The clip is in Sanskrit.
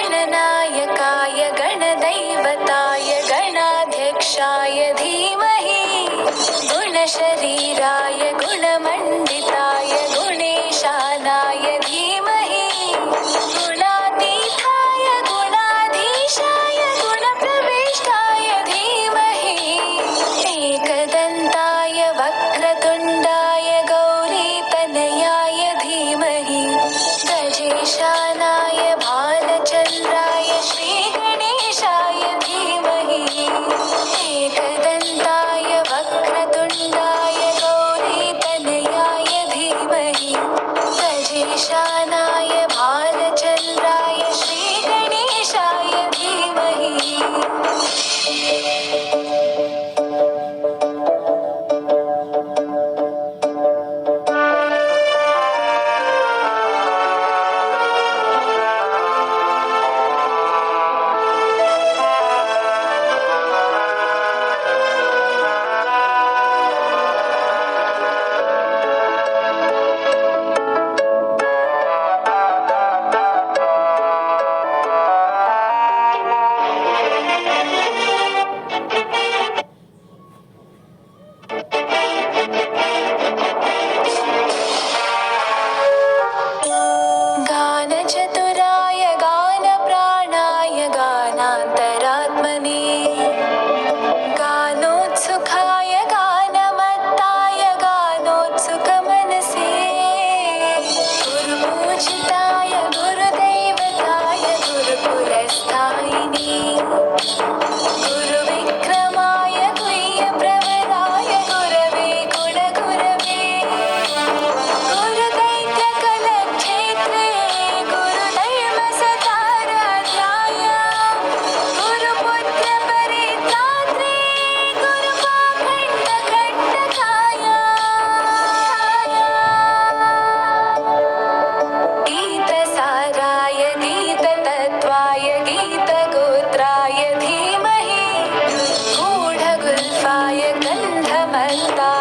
गणनायकाय गणदैवताय गणाध्यक्षाय धीमहि गुणशरीराय गुणमण्डिताय गुणेशानाय धीमहि गुणातीताय गुणाधीशाय गुणप्रविष्टाय धीमहि एकदन्ताय वक्रतुण्डाय गौरीतनयाय धीमहि गजेशानाय भालचन्द्राय श्रीगणेशाय धीमहि एकदन्ताय वक्रतुण्डाय गौरीतनयाय धीमहि गजेशानाय भालचन्द्राय श्रीगणेशाय धीमहि। गानचतुराय गानप्राणाय गानान्तरात्मने गानोत्सुकाय गानमत्ताय गानोत्सुकमनसे गुरुपूजिताय गुरुदैवताय गुरुकुलस्थायिने गुरुविक्रमाय गुह्यप्रवराय गुरवे गुणगुरवे गुरुदैत्यकलक्षेत्रे गुरुधर्मसताराध्याय गुरुपुत्रपरित्रात्रे गुरुपाखण्डखण्डकाय गीतसाराय गीततत्त्वाय गीतगोत्राय धीमहि गूढगुल्फाय गन्धमत्ताय